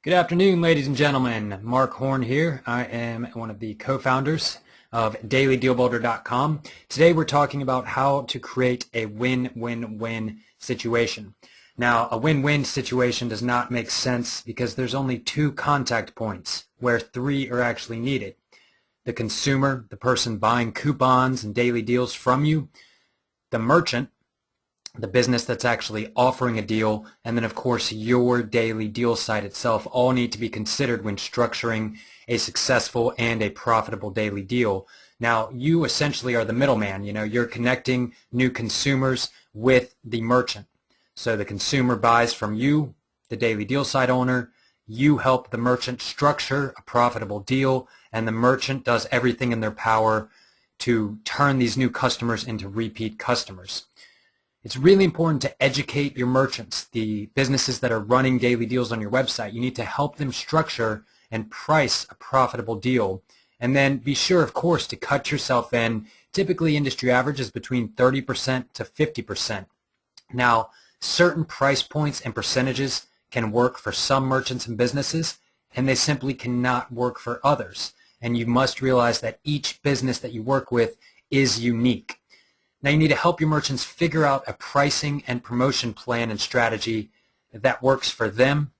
Good afternoon, ladies and gentlemen. Mark Horn here. I am one of the co-founders of dailydealbuilder.com. Today we're talking about how to create a win-win-win situation. Now, a win-win situation does not make sense because there's only two contact points where three are actually needed. The consumer, the person buying coupons and daily deals from you, the merchant, the business that's actually offering a deal, and then of course your daily deal site itself all need to be considered when structuring a successful and a profitable daily deal. Now, you essentially are the middleman. You're connecting new consumers with the merchant. So the consumer buys from you, the daily deal site owner, you help the merchant structure a profitable deal, and the merchant does everything in their power to turn these new customers into repeat customers. It's really important to educate your merchants, the businesses that are running daily deals on your website. You need to help them structure and price a profitable deal. And then be sure, of course, to cut yourself in. Typically, industry average is between 30% to 50%. Now, certain price points and percentages can work for some merchants and businesses, and they simply cannot work for others. And you must realize that each business that you work with is unique. Now, you need to help your merchants figure out a pricing and promotion plan and strategy that works for them.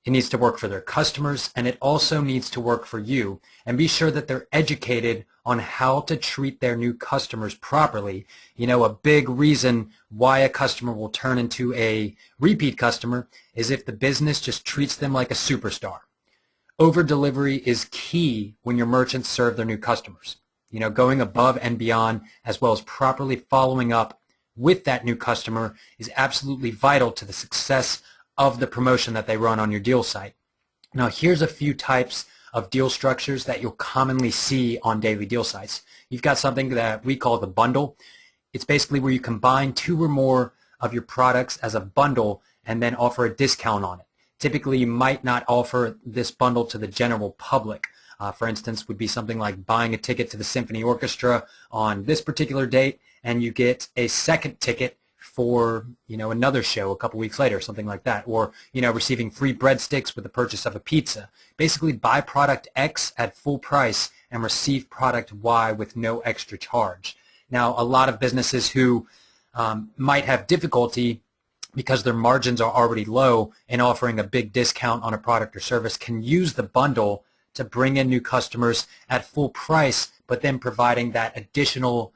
It needs to work for their customers, and it also needs to work for you. And be sure that they're educated on how to treat their new customers properly. A big reason why a customer will turn into a repeat customer is if the business just treats them like a superstar. Over-delivery is key when your merchants serve their new customers. Going above and beyond, as well as properly following up with that new customer, is absolutely vital to the success of the promotion that they run on your deal site. Now, here's a few types of deal structures that you'll commonly see on daily deal sites. You've got something that we call the bundle. It's basically where you combine two or more of your products as a bundle and then offer a discount on it. Typically, you might not offer this bundle to the general public. For instance, would be something like buying a ticket to the symphony orchestra on this particular date, and you get a second ticket for another show a couple weeks later, something like that, or receiving free breadsticks with the purchase of a pizza. Basically, buy product X at full price and receive product Y with no extra charge. Now, a lot of businesses who might have difficulty because their margins are already low in offering a big discount on a product or service can use the bundle to bring in new customers at full price, but then providing that additional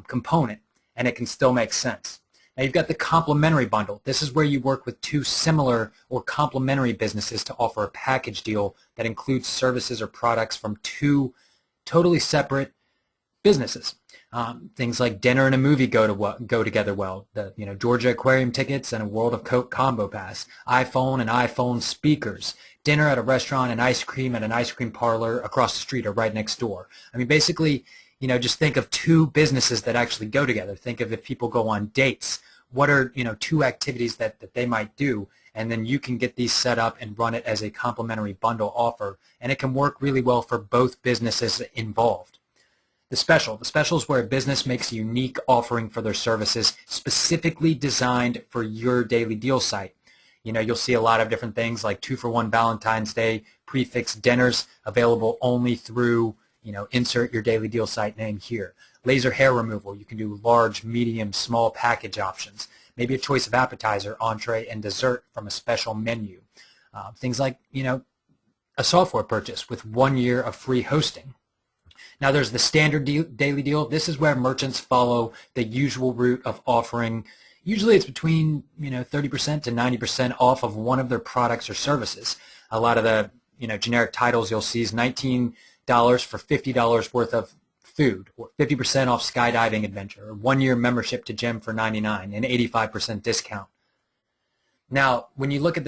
component, and it can still make sense. Now, you've got the complementary bundle. This is where you work with two similar or complementary businesses to offer a package deal that includes services or products from two totally separate businesses. Things like dinner and a movie go together well. The Georgia Aquarium tickets and a World of Coke combo pass. iPhone and iPhone speakers. Dinner at a restaurant and ice cream at an ice cream parlor across the street or right next door. I mean, basically, just think of two businesses that actually go together. Think of if people go on dates. What are two activities that they might do, and then you can get these set up and run it as a complimentary bundle offer, and it can work really well for both businesses involved. The special is where a business makes a unique offering for their services specifically designed for your daily deal site. You'll see a lot of different things like 2-for-1 Valentine's Day prefix dinners available only through, insert your daily deal site name here. Laser hair removal. You can do large, medium, small package options. Maybe a choice of appetizer, entree, and dessert from a special menu. Things like, a software purchase with 1 year of free hosting. Now, there's the standard daily deal. This is where merchants follow the usual route of offering. Usually it's between 30% to 90% off of one of their products or services. A lot of the generic titles you'll see is $19 for $50 worth of food, or 50% off skydiving adventure, or 1 year membership to gym for $99, an 85% discount. Now, when you look at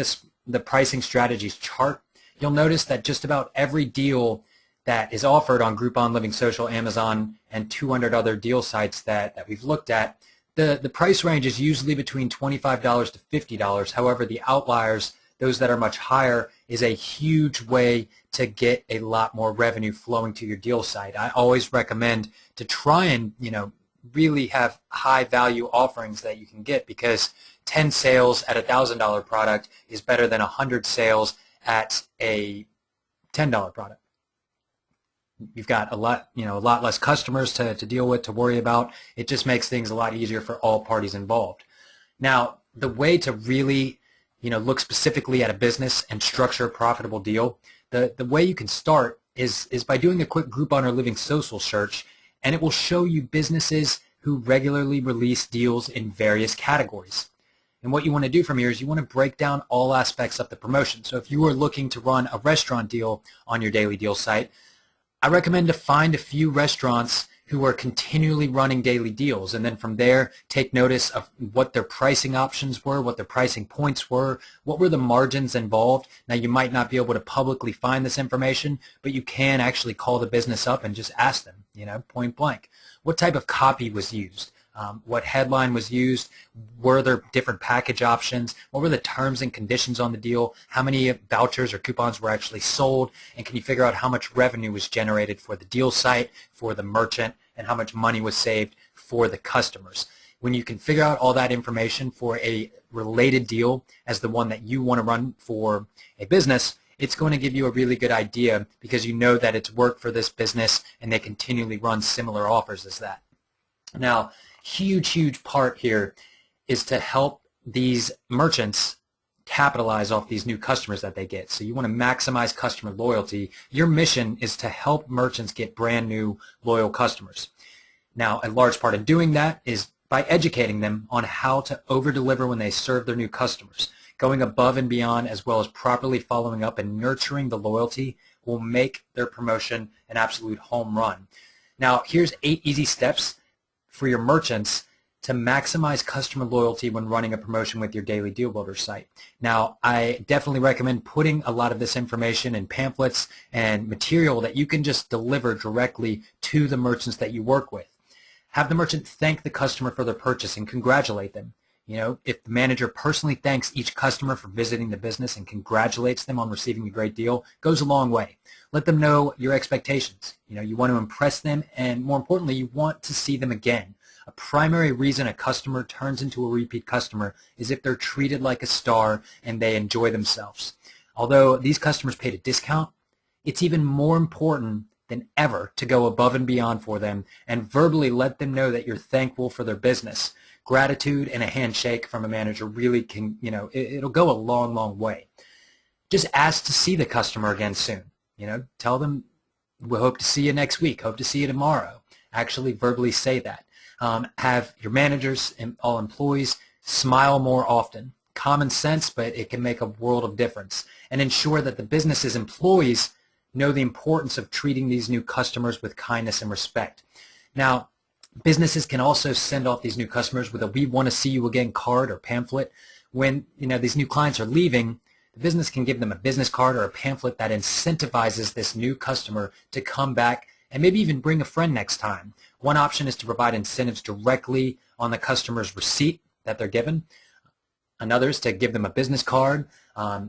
the pricing strategies chart, you'll notice that just about every deal that is offered on Groupon, Living Social, Amazon, and 200 other deal sites that we've looked at, the price range is usually between $25 to $50. However, the outliers, those that are much higher, is a huge way to get a lot more revenue flowing to your deal site. I always recommend to try and really have high value offerings that you can get, because 10 sales at $1,000 product is better than 100 sales at a $10 product. You've got a lot less customers to deal with, to worry about. It just makes things a lot easier for all parties involved. Now, the way to really, look specifically at a business and structure a profitable deal, the way you can start is by doing a quick Groupon or Living Social search, and it will show you businesses who regularly release deals in various categories. And what you want to do from here is you want to break down all aspects of the promotion. So if you are looking to run a restaurant deal on your daily deal site, I recommend to find a few restaurants who are continually running daily deals, and then from there take notice of what their pricing options were, what their pricing points were, what were the margins involved. Now, you might not be able to publicly find this information, but you can actually call the business up and just ask them, point blank, what type of copy was used? What headline was used? Were there different package options? What were the terms and conditions on the deal? How many vouchers or coupons were actually sold? And can you figure out how much revenue was generated for the deal site, for the merchant, and how much money was saved for the customers? When you can figure out all that information for a related deal as the one that you want to run for a business, it's going to give you a really good idea because you know that it's worked for this business and they continually run similar offers as that. Now, huge part here is to help these merchants capitalize off these new customers that they get. So you want to maximize customer loyalty. Your mission is to help merchants get brand new loyal customers. Now, a large part of doing that is by educating them on how to over-deliver when they serve their new customers. Going above and beyond, as well as properly following up and nurturing the loyalty, will make their promotion an absolute home run. Now, here's 8 easy steps for your merchants to maximize customer loyalty when running a promotion with your Daily Deal Builder site. Now, I definitely recommend putting a lot of this information in pamphlets and material that you can just deliver directly to the merchants that you work with. Have the merchant thank the customer for their purchase and congratulate them. If the manager personally thanks each customer for visiting the business and congratulates them on receiving a great deal, goes a long way. Let them know your expectations. You want to impress them, and more importantly, you want to see them again. A primary reason a customer turns into a repeat customer is if they're treated like a star and they enjoy themselves. Although these customers paid a discount, it's even more important than ever to go above and beyond for them and verbally let them know that you're thankful for their business. Gratitude and a handshake from a manager really can, it'll go a long way. Just ask to see the customer again soon. Tell them, we hope to see you next week, hope to see you tomorrow. Actually verbally say that. Have your managers and all employees smile more often. Common sense, but it can make a world of difference. And ensure that the business's employees know the importance of treating these new customers with kindness and respect. Now, businesses can also send off these new customers with a "we want to see you again" card or pamphlet. When these new clients are leaving, the business can give them a business card or a pamphlet that incentivizes this new customer to come back and maybe even bring a friend next time. One option is to provide incentives directly on the customer's receipt that they're given. Another is to give them a business card, a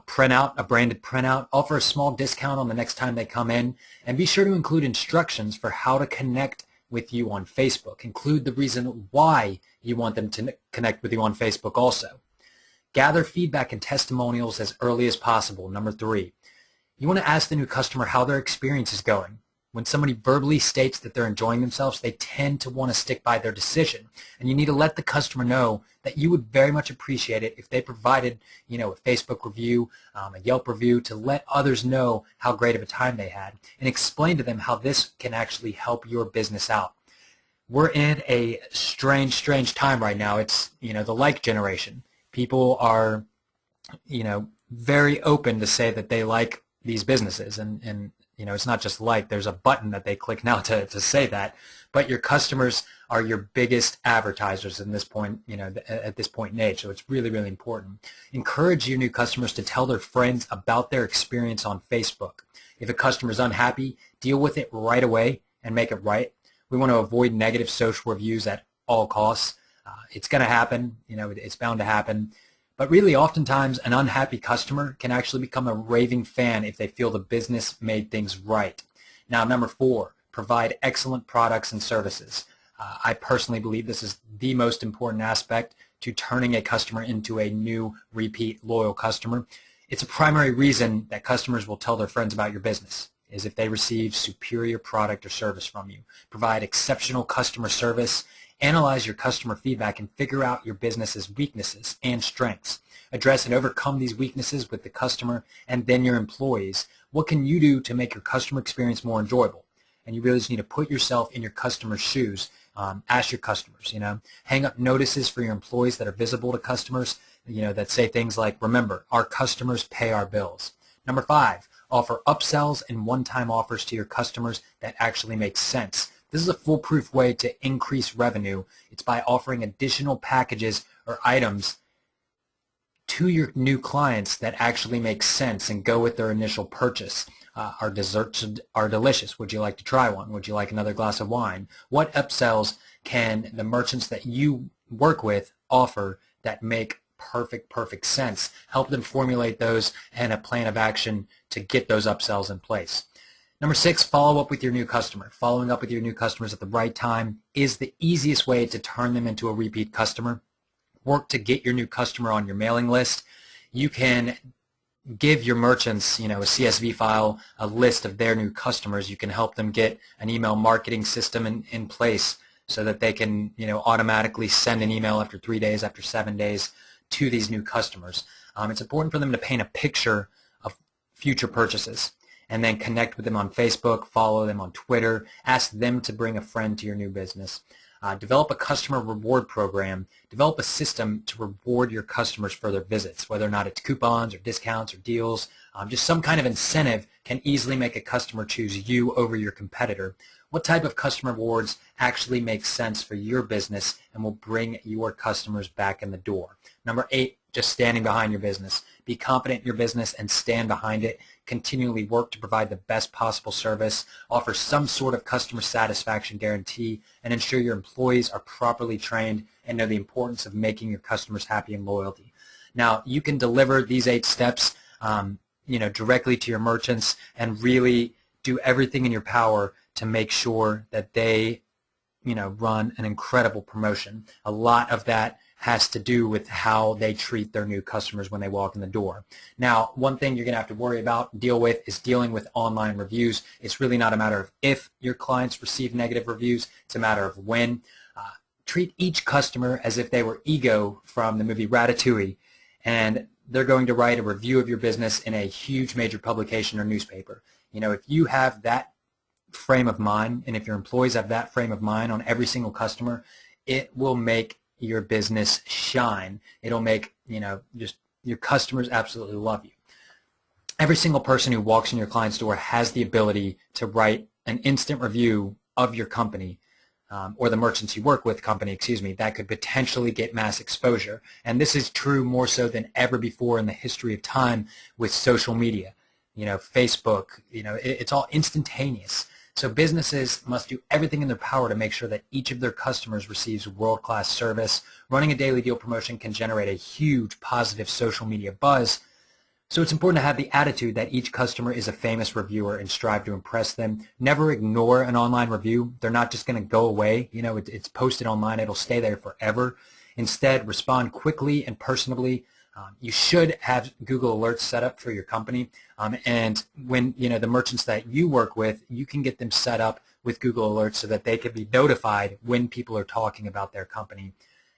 printout, a branded printout. Offer a small discount on the next time they come in, and be sure to include instructions for how to connect with you on Facebook. Include the reason why you want them to connect with you on Facebook also. Gather feedback and testimonials as early as possible. Number 3, you want to ask the new customer how their experience is going. When somebody verbally states that they're enjoying themselves, they tend to want to stick by their decision. And you need to let the customer know that you would very much appreciate it if they provided, a Facebook review, a Yelp review, to let others know how great of a time they had, and explain to them how this can actually help your business out. We're in a strange time right now. It's, the like generation. People are, very open to say that they like these businesses, and it's not just like, there's a button that they click now to say that, but your customers are your biggest advertisers in this point, at this point in age, so it's really important. Encourage your new customers to tell their friends about their experience on Facebook. If a customer is unhappy, deal with it right away and make it right. We want to avoid negative social reviews at all costs. It's going to happen, it's bound to happen. But really, oftentimes, an unhappy customer can actually become a raving fan if they feel the business made things right. Now, number 4, provide excellent products and services. I personally believe this is the most important aspect to turning a customer into a new, repeat, loyal customer. It's a primary reason that customers will tell their friends about your business, is if they receive superior product or service from you. Provide exceptional customer service, analyze your customer feedback, and figure out your business's weaknesses and strengths. Address and overcome these weaknesses with the customer and then your employees. What can you do to make your customer experience more enjoyable? And you really just need to put yourself in your customer's shoes. Ask your customers, hang up notices for your employees that are visible to customers, that say things like, remember, our customers pay our bills. Number 5, offer upsells and one-time offers to your customers that actually make sense. This is a foolproof way to increase revenue. It's by offering additional packages or items to your new clients that actually make sense and go with their initial purchase. Our desserts are delicious. Would you like to try one? Would you like another glass of wine? What upsells can the merchants that you work with offer that make perfect sense? Help them formulate those and a plan of action to get those upsells in place. Number 6, follow up with your new customer. Following up with your new customers at the right time is the easiest way to turn them into a repeat customer. Work to get your new customer on your mailing list. You can give your merchants, a CSV file, a list of their new customers. You can help them get an email marketing system in place so that they can, automatically send an email after 3 days, after 7 days to these new customers. It's important for them to paint a picture of future purchases and then connect with them on Facebook, follow them on Twitter, ask them to bring a friend to your new business. Develop a customer reward program. Develop a system to reward your customers for their visits, whether or not it's coupons or discounts or deals. Just some kind of incentive can easily make a customer choose you over your competitor. What type of customer rewards actually make sense for your business and will bring your customers back in the door? Number 8, just standing behind your business. Be confident in your business and stand behind it. Continually work to provide the best possible service. Offer some sort of customer satisfaction guarantee and ensure your employees are properly trained and know the importance of making your customers happy and loyalty. Now, you can deliver these 8 steps directly to your merchants and really do everything in your power to make sure that they run an incredible promotion. A lot of that has to do with how they treat their new customers when they walk in the door. Now, one thing you're going to have to worry about, deal with, is dealing with online reviews. It's really not a matter of if your clients receive negative reviews, it's a matter of when. Treat each customer as if they were Ego from the movie Ratatouille, and they're going to write a review of your business in a huge major publication or newspaper. If you have that frame of mind, and if your employees have that frame of mind on every single customer, it will make your business shine. It'll make, just your customers absolutely love you. Every single person who walks in your client's door has the ability to write an instant review of your company, or the merchants you work with company, that could potentially get mass exposure. And this is true more so than ever before in the history of time with social media. Facebook, it's all instantaneous. So businesses must do everything in their power to make sure that each of their customers receives world-class service. Running a daily deal promotion can generate a huge positive social media buzz. So it's important to have the attitude that each customer is a famous reviewer and strive to impress them. Never ignore an online review. They're not just going to go away. It's posted online. It'll stay there forever. Instead, respond quickly and personably. You should have Google Alerts set up for your company, and when the merchants that you work with, you can get them set up with Google Alerts so that they can be notified when people are talking about their company.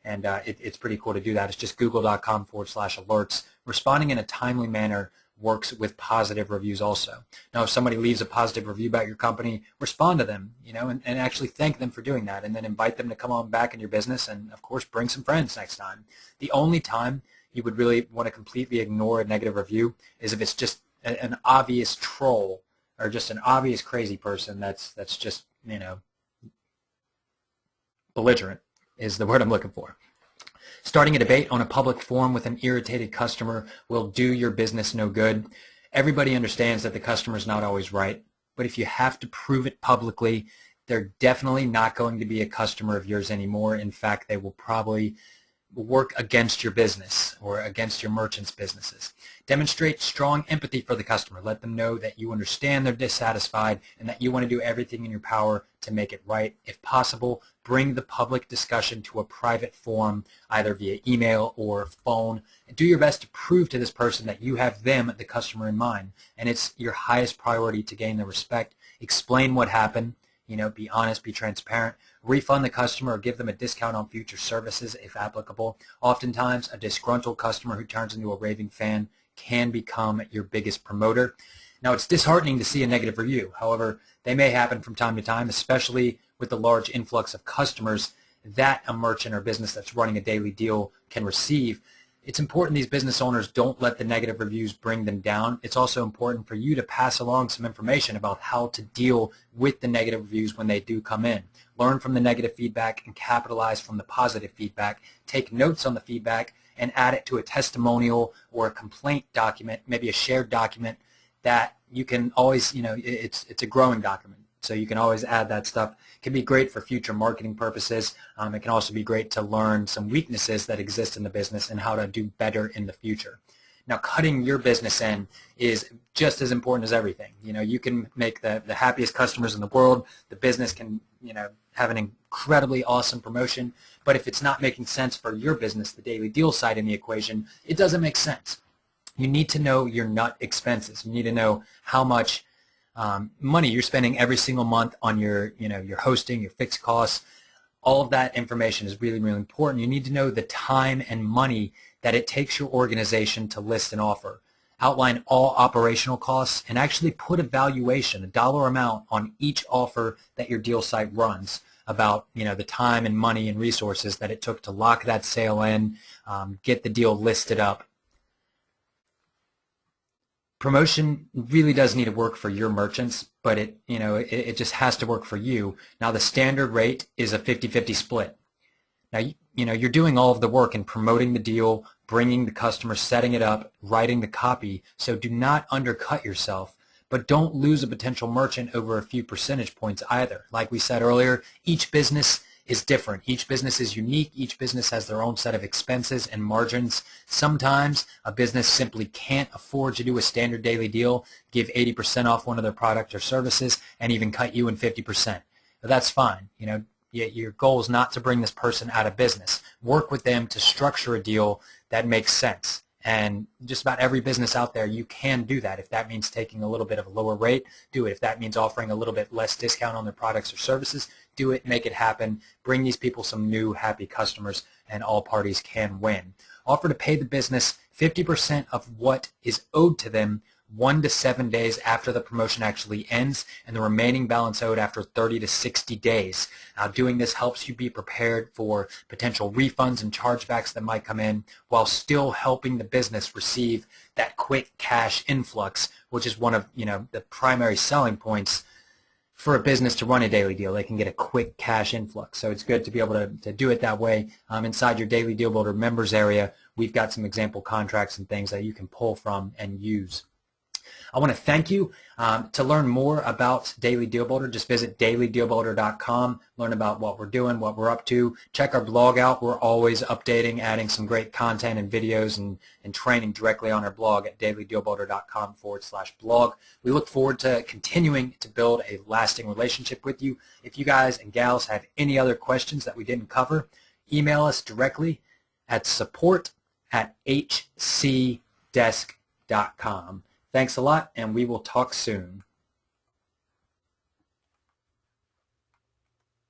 And it's pretty cool to do that. It's just google.com/alerts. Responding in a timely manner works with positive reviews also. Now, if somebody leaves a positive review about your company, respond to them, and actually thank them for doing that, and then invite them to come on back in your business, and of course bring some friends next time. The only time you would really want to completely ignore a negative review is if it's just an obvious troll or just an obvious crazy person that's just, belligerent is the word I'm looking for. Starting a debate on a public forum with an irritated customer will do your business no good. Everybody understands that the customer is not always right, but if you have to prove it publicly, they're definitely not going to be a customer of yours anymore. In fact, they will probably work against your business or against your merchants' businesses. Demonstrate strong empathy for the customer. Let them know that you understand they're dissatisfied and that you want to do everything in your power to make it right. If possible, bring the public discussion to a private forum, either via email or phone. And do your best to prove to this person that you have them, the customer, in mind, and it's your highest priority to gain their respect. Explain what happened. Be honest, be transparent. Refund the customer or give them a discount on future services if applicable. Oftentimes, a disgruntled customer who turns into a raving fan can become your biggest promoter. Now, it's disheartening to see a negative review. However, they may happen from time to time, especially with the large influx of customers that a merchant or business that's running a daily deal can receive. It's important these business owners don't let the negative reviews bring them down. It's also important for you to pass along some information about how to deal with the negative reviews when they do come in. Learn from the negative feedback and capitalize from the positive feedback. Take notes on the feedback and add it to a testimonial or a complaint document, maybe a shared document that you can always, it's a growing document. So you can always add that stuff. It can be great for future marketing purposes. It can also be great to learn some weaknesses that exist in the business and how to do better in the future. Now, cutting your business in is just as important as everything. You can make the happiest customers in the world. The business can, have an incredibly awesome promotion. But if it's not making sense for your business, the daily deal side in the equation, it doesn't make sense. You need to know your nut expenses. You need to know how much money you're spending every single month on your hosting, your fixed costs. All of that information is really, really important. You need to know the time and money that it takes your organization to list an offer. Outline all operational costs and actually put a valuation, a dollar amount on each offer that your deal site runs about the time and money and resources that it took to lock that sale in, get the deal listed up. Promotion really does need to work for your merchants, but it just has to work for you. Now, the standard rate is a 50-50 split. Now, you're doing all of the work in promoting the deal, bringing the customer, setting it up, writing the copy, so do not undercut yourself, but don't lose a potential merchant over a few percentage points either. Like we said earlier, each business is different. Each business is unique. Each business has their own set of expenses and margins. Sometimes a business simply can't afford to do a standard daily deal, give 80% off one of their products or services, and even cut you in 50%. But that's fine. Your goal is not to bring this person out of business. Work with them to structure a deal that makes sense. And just about every business out there, you can do that. If that means taking a little bit of a lower rate, do it. If that means offering a little bit less discount on their products or services, do it, make it happen. Bring these people some new happy customers, and all parties can win. Offer to pay the business 50% of what is owed to them 1 to 7 days after the promotion actually ends, and the remaining balance owed after 30 to 60 days. Now, doing this helps you be prepared for potential refunds and chargebacks that might come in, while still helping the business receive that quick cash influx, which is one of the primary selling points for a business to run a daily deal. They can get a quick cash influx. So it's good to be able to do it that way. Inside your Daily Deal Builder members area, we've got some example contracts and things that you can pull from and use. I want to thank you. To learn more about Daily Deal Builder, just visit dailydealbuilder.com, learn about what we're doing, what we're up to. Check our blog out. We're always updating, adding some great content and videos and training directly on our blog at dailydealbuilder.com/blog. We look forward to continuing to build a lasting relationship with you. If you guys and gals have any other questions that we didn't cover, email us directly at support@hcdesk.com. Thanks a lot, and we will talk soon.